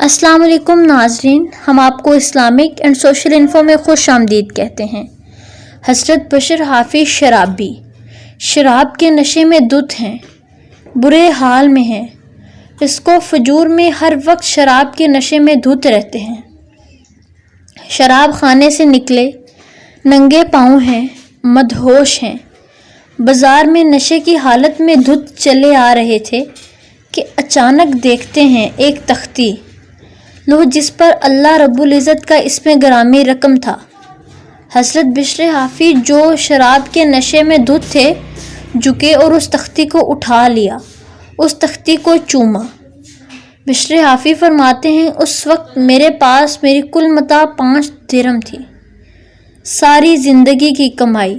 السلام علیکم ناظرین، ہم آپ کو اسلامک اینڈ سوشل انفو میں خوش آمدید کہتے ہیں۔ حضرت بشر حافظ شرابی شراب کے نشے میں دھت ہیں، برے حال میں ہیں، فسق و فجور میں ہر وقت شراب کے نشے میں دھت رہتے ہیں۔ شراب خانے سے نکلے ننگے پاؤں ہیں، مدہوش ہیں، بازار میں نشے کی حالت میں دھت چلے آ رہے تھے کہ اچانک دیکھتے ہیں ایک تختی لوح جس پر اللہ رب العزت کا اسم گرامی رقم تھا۔ حضرت بشر حافظ جو شراب کے نشے میں دھت تھے جھکے اور اس تختی کو اٹھا لیا، اس تختی کو چوما۔ بشر حافظ فرماتے ہیں اس وقت میرے پاس میری کل متاع 5 درہم تھی، ساری زندگی کی کمائی،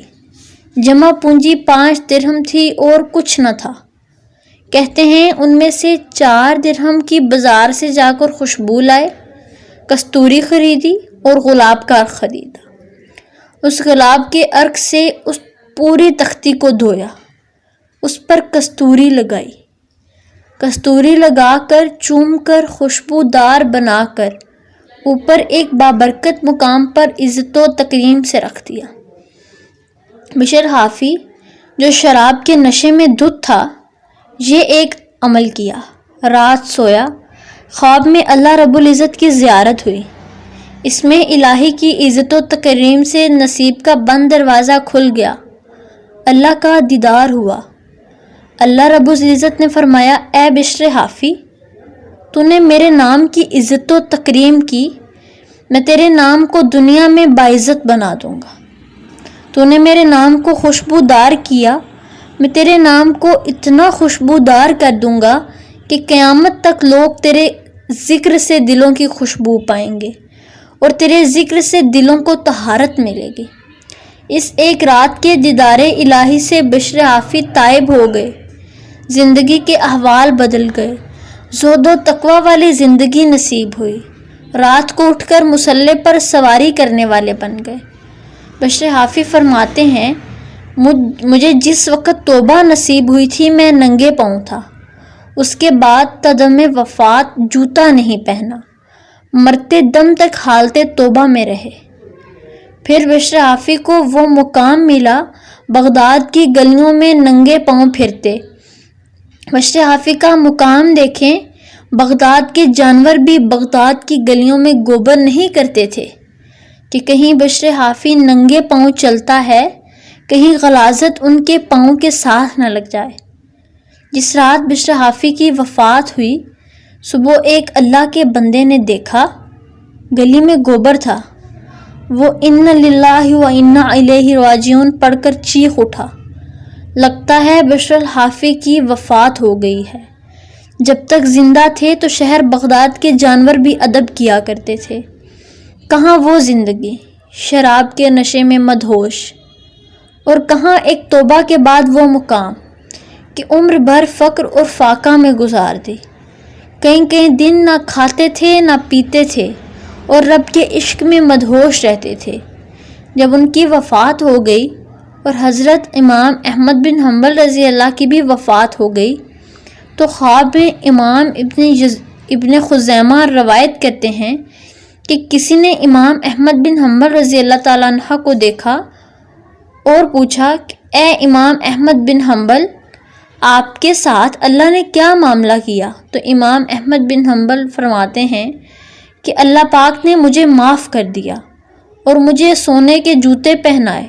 جمع پونجی 5 درہم تھی اور کچھ نہ تھا۔ کہتے ہیں ان میں سے 4 درہم کی بازار سے جا کر خوشبو لائے، کستوری خریدی اور گلاب کا عرق خریدا۔ اس گلاب کے عرق سے اس پوری تختی کو دھویا، اس پر کستوری لگائی، کستوری لگا کر چوم کر خوشبودار بنا کر اوپر ایک بابرکت مقام پر عزت و تکریم سے رکھ دیا۔ بشر حافظ جو شراب کے نشے میں دھت تھا، یہ ایک عمل کیا، رات سویا، خواب میں اللہ رب العزت کی زیارت ہوئی، اس میں الہی کی عزت و تکریم سے نصیب کا بند دروازہ کھل گیا، اللہ کا دیدار ہوا۔ اللہ رب العزت نے فرمایا، اے بشر حافظ، تو نے میرے نام کی عزت و تکریم کی، میں تیرے نام کو دنیا میں باعزت بنا دوں گا۔ تو نے میرے نام کو خوشبودار کیا، میں تیرے نام کو اتنا خوشبودار کر دوں گا کہ قیامت تک لوگ تیرے ذکر سے دلوں کی خوشبو پائیں گے اور تیرے ذکر سے دلوں کو طہارت ملے گی۔ اس ایک رات کے دیدار الہی سے بشر حافظ تائب ہو گئے، زندگی کے احوال بدل گئے، زہد و تقوی والی زندگی نصیب ہوئی، رات کو اٹھ کر مصلی پر سواری کرنے والے بن گئے۔ بشر حافظ فرماتے ہیں مجھے جس وقت توبہ نصیب ہوئی تھی میں ننگے پاؤں تھا، اس کے بعد تدم وفات جوتا نہیں پہنا، مرتے دم تک حالت توبہ میں رہے۔ پھر بشر حافظ کو وہ مقام ملا، بغداد کی گلیوں میں ننگے پاؤں پھرتے۔ بشر حافظ کا مقام دیکھیں، بغداد کے جانور بھی بغداد کی گلیوں میں گوبر نہیں کرتے تھے کہ کہیں بشر حافظ ننگے پاؤں چلتا ہے، کہیں غلاظت ان کے پاؤں کے ساتھ نہ لگ جائے۔ جس رات بشر حافظ کی وفات ہوئی، صبح ایک اللہ کے بندے نے دیکھا گلی میں گوبر تھا، وہ انا للہ و انا الیہ راجعون پڑھ کر چیخ اٹھا، لگتا ہے بشر حافظ کی وفات ہو گئی ہے۔ جب تک زندہ تھے تو شہر بغداد کے جانور بھی ادب کیا کرتے تھے، کہاں وہ زندگی شراب کے نشے میں مدہوش، اور کہاں ایک توبہ کے بعد وہ مقام کہ عمر بھر فقر اور فاقہ میں گزار دی، کئی دن نہ کھاتے تھے نہ پیتے تھے اور رب کے عشق میں مدہوش رہتے تھے۔ جب ان کی وفات ہو گئی اور حضرت امام احمد بن حنبل رضی اللہ کی بھی وفات ہو گئی تو خواب میں امام ابن خزیمہ روایت کرتے ہیں کہ کسی نے امام احمد بن حنبل رضی اللہ تعالیٰ عنہ کو دیکھا اور پوچھا کہ اے امام احمد بن حنبل، آپ کے ساتھ اللہ نے کیا معاملہ کیا؟ تو امام احمد بن حنبل فرماتے ہیں کہ اللہ پاک نے مجھے معاف کر دیا اور مجھے سونے کے جوتے پہنائے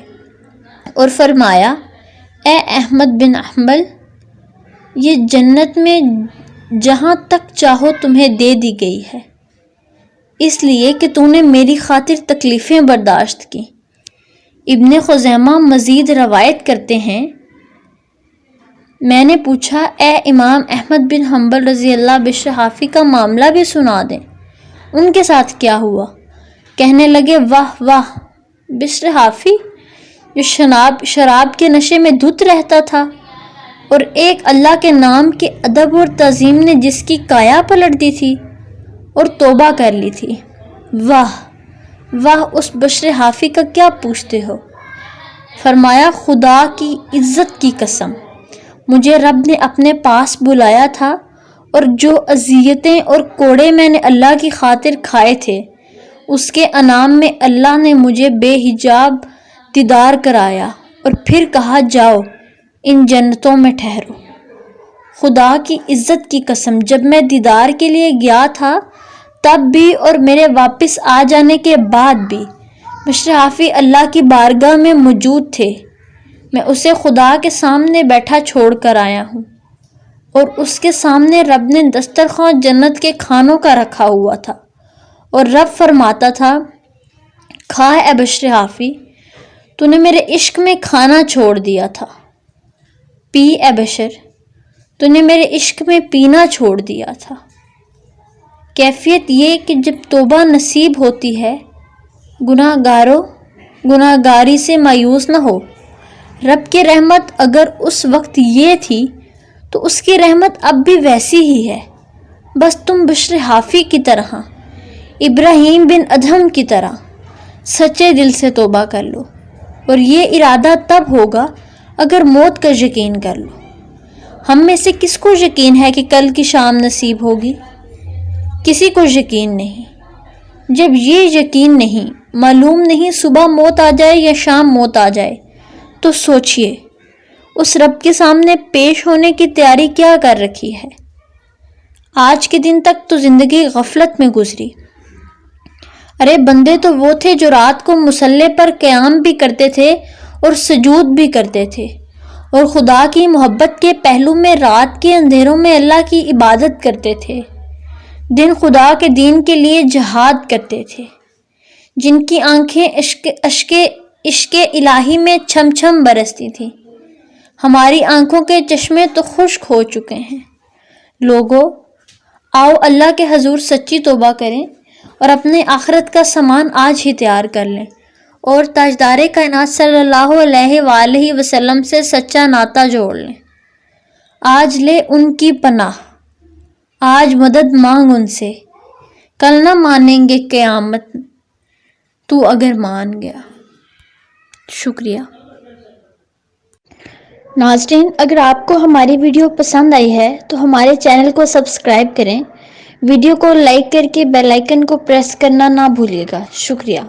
اور فرمایا، اے احمد بن حنبل، یہ جنت میں جہاں تک چاہو تمہیں دے دی گئی ہے، اس لیے کہ تو نے میری خاطر تکلیفیں برداشت کی۔ ابن خزیمہ مزید روایت کرتے ہیں، میں نے پوچھا، اے امام احمد بن حنبل رضی اللہ، بشر حافظ کا معاملہ بھی سنا دیں، ان کے ساتھ کیا ہوا؟ کہنے لگے، واہ واہ، بشر حافظ جو شراب کے نشے میں دھت رہتا تھا اور ایک اللہ کے نام کے ادب اور تعظیم نے جس کی کایا پلٹ دی تھی اور توبہ کر لی تھی، واہ واہ، اس بشر حافظ کا کیا پوچھتے ہو؟ فرمایا، خدا کی عزت کی قسم، مجھے رب نے اپنے پاس بلایا تھا اور جو اذیتیں اور کوڑے میں نے اللہ کی خاطر کھائے تھے، اس کے انعام میں اللہ نے مجھے بے حجاب دیدار کرایا اور پھر کہا جاؤ ان جنتوں میں ٹھہرو۔ خدا کی عزت کی قسم، جب میں دیدار کے لیے گیا تھا تب بھی اور میرے واپس آ جانے کے بعد بھی بشر حافی اللہ کی بارگاہ میں موجود تھے۔ میں اسے خدا کے سامنے بیٹھا چھوڑ کر آیا ہوں، اور اس کے سامنے رب نے دسترخوان جنت کے کھانوں کا رکھا ہوا تھا، اور رب فرماتا تھا، کھا اے بشر حافی، تو نے میرے عشق میں کھانا چھوڑ دیا تھا، پی اے بشر، تو نے میرے عشق میں پینا چھوڑ دیا تھا۔ کیفیت یہ کہ جب توبہ نصیب ہوتی ہے، گناہ گاروں گناہ گاری سے مایوس نہ ہو۔ رب کی رحمت اگر اس وقت یہ تھی تو اس کی رحمت اب بھی ویسی ہی ہے، بس تم بشر حافی کی طرح، ابراہیم بن ادہم کی طرح سچے دل سے توبہ کر لو، اور یہ ارادہ تب ہوگا اگر موت کا یقین کر لو۔ ہم میں سے کس کو یقین ہے کہ کل کی شام نصیب ہوگی؟ کسی کو یقین نہیں۔ جب یہ یقین نہیں، معلوم نہیں صبح موت آ جائے یا شام موت آ جائے، تو سوچئے اس رب کے سامنے پیش ہونے کی تیاری کیا کر رکھی ہے؟ آج کے دن تک تو زندگی غفلت میں گزری۔ ارے بندے تو وہ تھے جو رات کو مصلے پر قیام بھی کرتے تھے اور سجود بھی کرتے تھے، اور خدا کی محبت کے پہلو میں رات کے اندھیروں میں اللہ کی عبادت کرتے تھے، دن خدا کے دین کے لیے جہاد کرتے تھے، جن کی آنکھیں عشق الہی میں چھم چھم برستی تھیں۔ ہماری آنکھوں کے چشمے تو خشک ہو چکے ہیں۔ لوگو، آؤ اللہ کے حضور سچی توبہ کریں اور اپنے آخرت کا سامان آج ہی تیار کر لیں، اور تاجدار کائنات صلی اللہ علیہ وآلہ وسلم سے سچا ناطہ جوڑ لیں۔ آج لے ان کی پناہ، آج مدد مانگ ان سے، کل نہ مانیں گے قیامت تو اگر مان گیا۔ شکریہ۔ ناظرین، اگر آپ کو ہماری ویڈیو پسند آئی ہے تو ہمارے چینل کو سبسکرائب کریں، ویڈیو کو لائک کر کے بیل آئیکن کو پریس کرنا نہ بھولیے گا۔ شکریہ۔